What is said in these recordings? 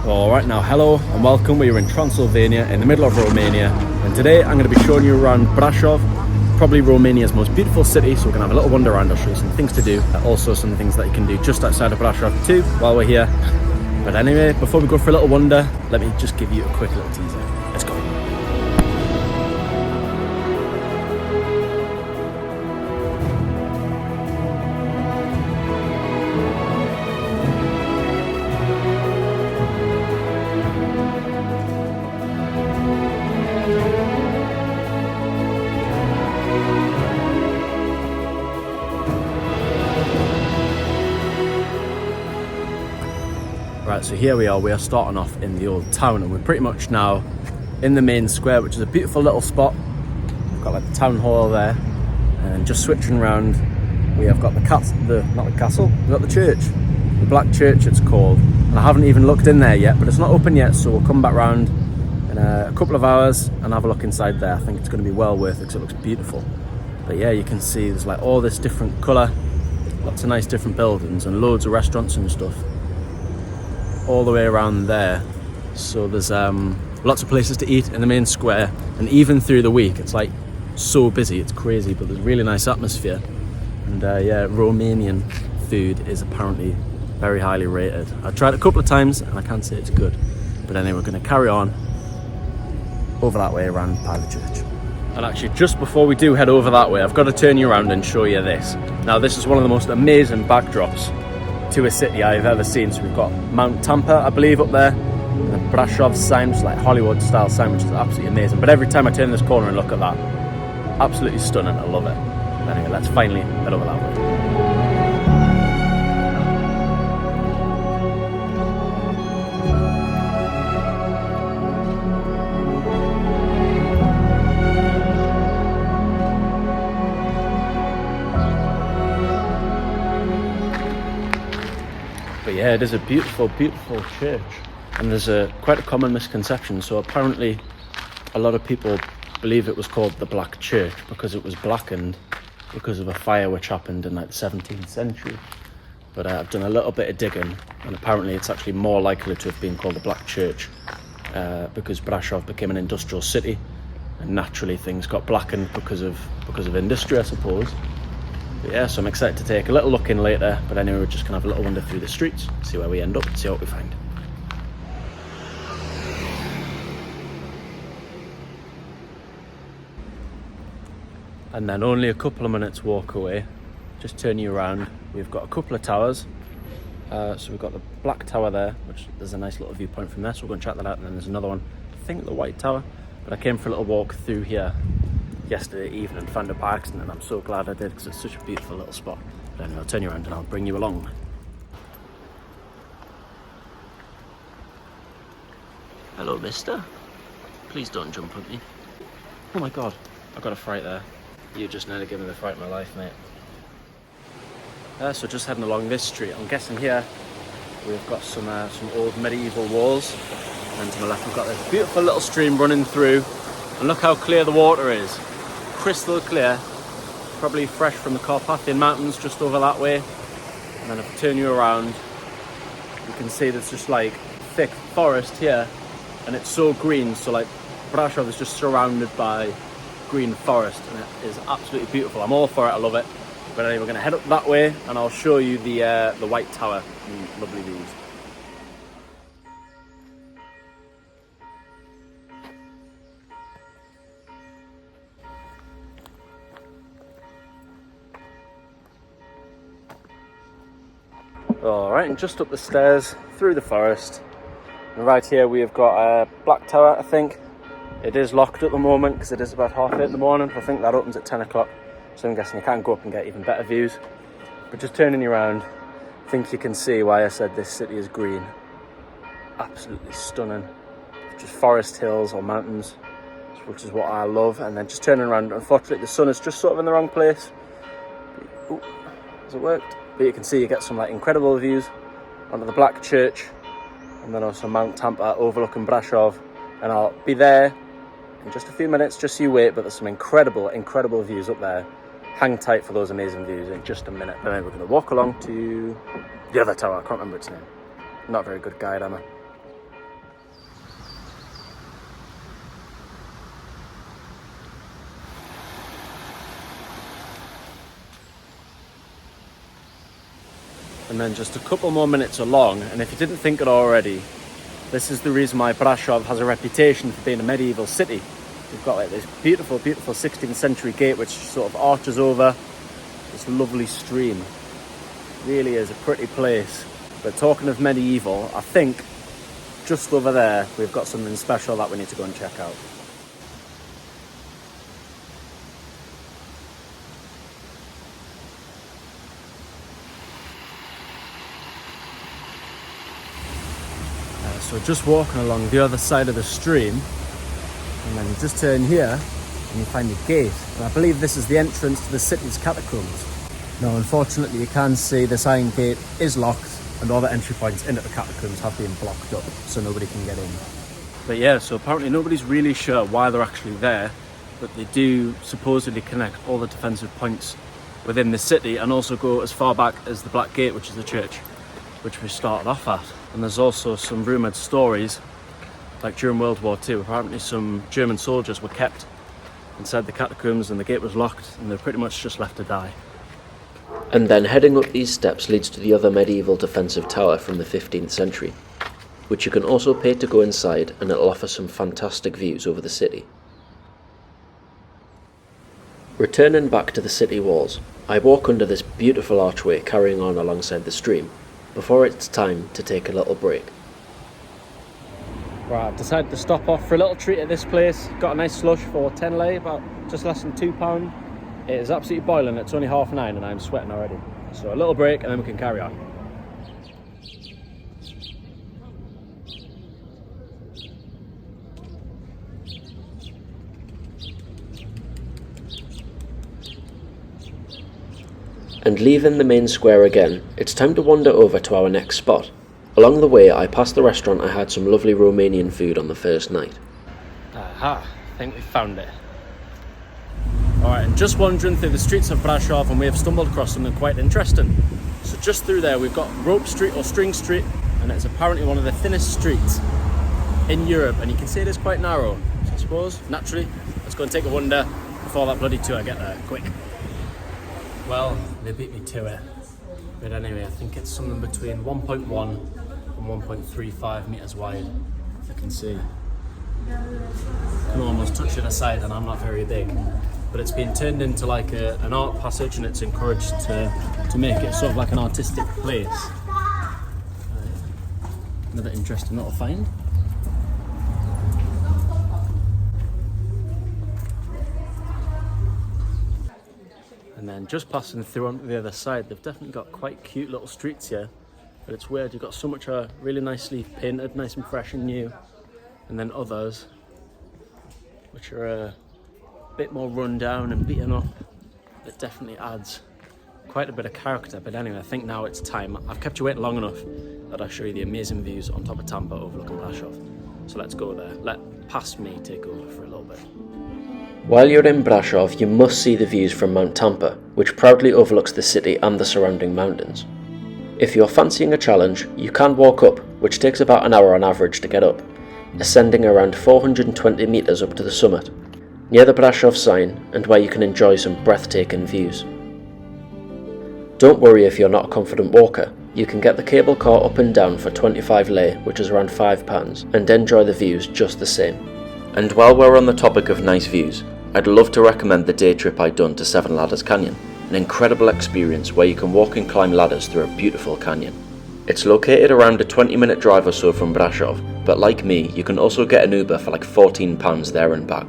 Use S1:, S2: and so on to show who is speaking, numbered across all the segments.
S1: Alright, now hello and welcome. We are in Transylvania in the middle of Romania, and today I'm going to be showing you around Brasov, probably Romania's most beautiful city. So we're going to have a little wander around. I'll show you some things to do, also some things that you can do just outside of Brasov too while we're here. But anyway, before we go for a little wander, let me just give you a quick little teaser. Let's go. Right, so here we are starting off in the old town, and we're pretty much now in the main square, which is a beautiful little spot. We've got like the town hall there, and just switching around, we have got not the castle, we've got the church, the Black Church it's called, and I haven't even looked in there yet, but it's not open yet, so we'll come back round in a couple of hours and have a look inside there. I think it's going to be well worth it because it looks beautiful. But yeah, you can see there's like all this different colour, lots of nice different buildings and loads of restaurants and stuff all the way around there. So there's lots of places to eat in the main square, and even through the week it's like so busy, it's crazy, but there's a really nice atmosphere. And yeah, Romanian food is apparently very highly rated. I've tried it a couple of times and I can't say it's good. But anyway, we're going to carry on over that way around by the church. And actually, just before we do head over that way, I've got to turn you around and show you this. Now, this is one of the most amazing backdrops to a city I've ever seen. So we've got Mount Tampa, I believe, up there, and the Brasov sign, which is like Hollywood style sign, which is absolutely amazing. But every time I turn this corner and look at that, absolutely stunning. I love it. Anyway, let's finally head over that way. But yeah, it is a beautiful, beautiful church, and there's quite a common misconception. So apparently a lot of people believe it was called the Black Church because it was blackened because of a fire which happened in like the 17th century. But I've done a little bit of digging, and apparently it's actually more likely to have been called the Black Church because Brasov became an industrial city, and naturally things got blackened because of industry, I suppose. But yeah, so I'm excited to take a little look in later. But anyway, we're just gonna have a little wander through the streets, see where we end up, see what we find. And then only a couple of minutes walk away, just turn you around, we've got a couple of towers. So we've got the Black Tower there, which there's a nice little viewpoint from there, so we're going to check that out. And then there's another one, I think the White Tower. But I came for a little walk through here yesterday evening, found it by accident, and I'm so glad I did because it's such a beautiful little spot. But anyway, I'll turn you around and I'll bring you along. Hello, mister. Please don't jump at me. Oh my god, I got a fright there. You just nearly gave me the fright of my life, mate. So just heading along this street, I'm guessing here we've got some old medieval walls, and to my left we've got this beautiful little stream running through, and look how clear the water is. Crystal clear, probably fresh from the Carpathian Mountains just over that way. And then if I turn you around, you can see there's just like thick forest here, and it's so green. So like Brasov is just surrounded by green forest, and it is absolutely beautiful. I'm all for it, I love it. But anyway, we're going to head up that way and I'll show you the White Tower and lovely views. Alright, and just up the stairs, through the forest, and right here we have got a Black Tower, I think. It is locked at the moment because it is about 8:30 in the morning. I think that opens at 10 o'clock, so I'm guessing you can't go up and get even better views. But just turning you around, I think you can see why I said this city is green. Absolutely stunning. Just forest hills or mountains, which is what I love. And then just turning around, unfortunately the sun is just sort of in the wrong place. Ooh, has it worked? But you can see you get some like incredible views onto the Black Church, and then also Mount Tampa overlooking Brasov. And I'll be there in just a few minutes, just so you wait, but there's some incredible views up there. Hang tight for those amazing views in just a minute. And then we're going to walk along to the other tower. I can't remember its name. I'm not a very good guide, am I? and then just a couple more minutes along, and if you didn't think it already, this is the reason why Brasov has a reputation for being a medieval city. We've got like this beautiful, beautiful 16th century gate which sort of arches over this lovely stream. Really is a pretty place. But talking of medieval, I think just over there we've got something special that we need to go and check out. So just walking along the other side of the stream, and then you just turn here and you find a gate, and I believe this is the entrance to the city's catacombs. Now unfortunately you can see this iron gate is locked and all the entry points into the catacombs have been blocked up so nobody can get in. But yeah, so apparently nobody's really sure why they're actually there, but they do supposedly connect all the defensive points within the city and also go as far back as the Black Gate, which is the church which we started off at. And there's also some rumoured stories, like during World War II, apparently some German soldiers were kept inside the catacombs and the gate was locked and they're pretty much just left to die.
S2: And then heading up these steps leads to the other medieval defensive tower from the 15th century, which you can also pay to go inside, and it'll offer some fantastic views over the city. Returning back to the city walls, I walk under this beautiful archway carrying on alongside the stream, before it's time to take a little break.
S1: Right, I've decided to stop off for a little treat at this place. Got a nice slush for 10 lei, about just less than £2. It is absolutely boiling, it's only 9:30 and I'm sweating already. So a little break and then we can carry on.
S2: And leaving the main square again, it's time to wander over to our next spot. Along the way, I passed the restaurant I had some lovely Romanian food on the first night.
S1: Aha, I think we found it. Alright, and just wandering through the streets of Brasov and we have stumbled across something quite interesting. So just through there we've got Rope Street or String Street, and it's apparently one of the thinnest streets in Europe, and you can see it is quite narrow. So I suppose, naturally, let's go and take a wander before that bloody tour get there, quick. Well, they beat me to it. But anyway, I think it's something between 1.1 and 1.35 metres wide, if you can see. I can almost touch it aside and I'm not very big. But it's been turned into like an art passage, and it's encouraged to make it sort of like an artistic place. Another interesting little find. And then just passing through onto the other side, they've definitely got quite cute little streets here. But it's weird, you've got some which are really nicely painted, nice and fresh and new. And then others which are a bit more run down and beaten up. It definitely adds quite a bit of character. But anyway, I think now it's time. I've kept you waiting long enough that I'll show you the amazing views on top of Tampa overlooking Brasov. So let's go there. Let past me take over for a little bit.
S2: While you're in Brasov, you must see the views from Mount Tampa, which proudly overlooks the city and the surrounding mountains. If you're fancying a challenge, you can walk up, which takes about an hour on average to get up, ascending around 420 metres up to the summit, near the Brasov sign, and where you can enjoy some breathtaking views. Don't worry if you're not a confident walker, you can get the cable car up and down for 25 lei, which is around £5, and enjoy the views just the same. And while we're on the topic of nice views, I'd love to recommend the day trip I'd done to Seven Ladders Canyon, an incredible experience where you can walk and climb ladders through a beautiful canyon. It's located around a 20-minute drive or so from Brasov, but like me, you can also get an Uber for like £14 there and back.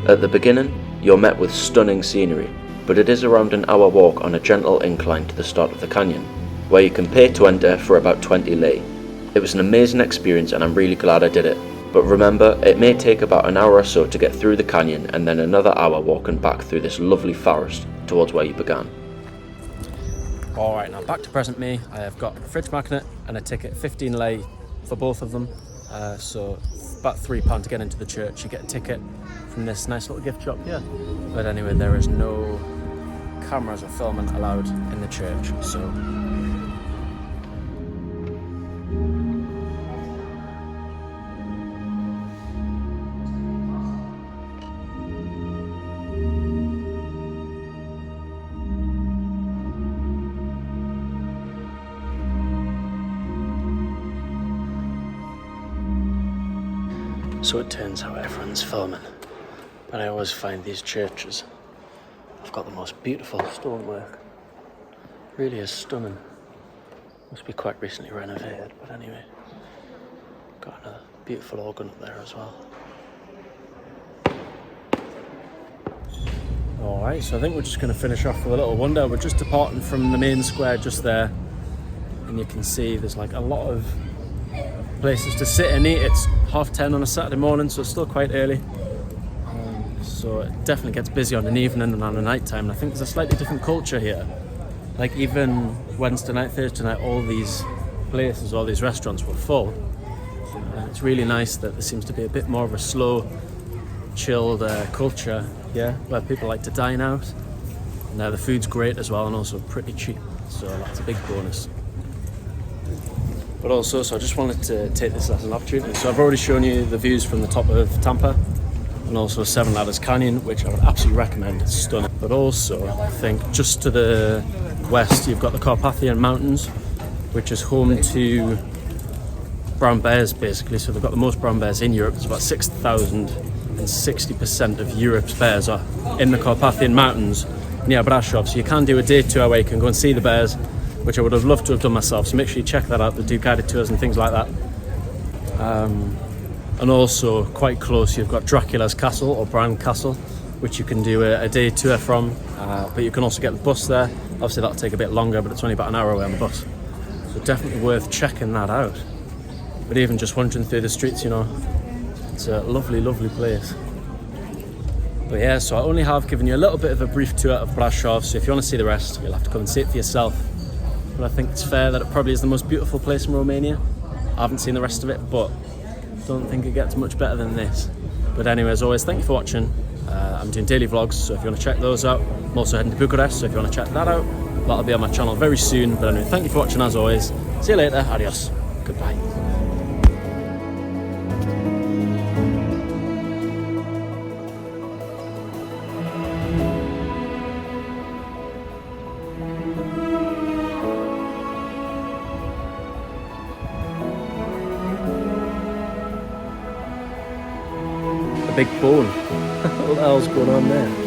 S2: At the beginning, you're met with stunning scenery, but it is around an hour walk on a gentle incline to the start of the canyon, where you can pay to enter for about 20 lei. It was an amazing experience and I'm really glad I did it, but remember, it may take about an hour or so to get through the canyon and then another hour walking back through this lovely forest towards where you began.
S1: Alright, now back to present me. I have got a fridge magnet and a ticket, 15 lei for both of them. So about £3 to get into the church. You get a ticket from this nice little gift shop here. But anyway, there is no cameras or filming allowed in the church, so So it turns out everyone's filming. But I always find these churches have got the most beautiful stonework. Really is stunning. Must be quite recently renovated, but anyway. Got another beautiful organ up there as well. Alright, so I think we're just going to finish off with a little wonder. We're just departing from the main square just there. And you can see there's like a lot of places to sit and eat. It's 10:30 on a Saturday morning, so it's still quite early. So it definitely gets busy on an evening and on a night time. And I think there's a slightly different culture here. Like even Wednesday night, Thursday night, all these places, all these restaurants were full. And it's really nice that there seems to be a bit more of a slow, chilled culture here, where people like to dine out. And the food's great as well, and also pretty cheap, so that's a big bonus. But also, so I just wanted to take this as an opportunity. So I've already shown you the views from the top of Tampa, and also Seven Ladders Canyon, which I would absolutely recommend. It's stunning. But also, I think just to the west, you've got the Carpathian Mountains, which is home to brown bears, basically. So they've got the most brown bears in Europe. There's about 6,000, and 60% of Europe's bears are in the Carpathian Mountains near Brasov. So you can do a day tour where you can go and see the bears, which I would have loved to have done myself. So make sure you check that out. They do guided tours and things like that. And also quite close, you've got Dracula's Castle, or Bran Castle, which you can do a day tour from. But you can also get the bus there. Obviously that'll take a bit longer, but it's only about an hour away on the bus. So definitely worth checking that out. But even just wandering through the streets, you know, it's a lovely, lovely place. But yeah, so I only have given you a little bit of a brief tour of Brasov, so if you want to see the rest, you'll have to come and see it for yourself. But I think it's fair that it probably is the most beautiful place in Romania. I haven't seen the rest of it, but don't think it gets much better than this. But anyway, as always, thank you for watching. I'm doing daily vlogs, so if you want to check those out. I'm also heading to Bucharest, so if you want to check that out, that'll be on my channel very soon. But anyway, thank you for watching as always. See you later. Adios. Goodbye. Big bone. What the hell's going on there?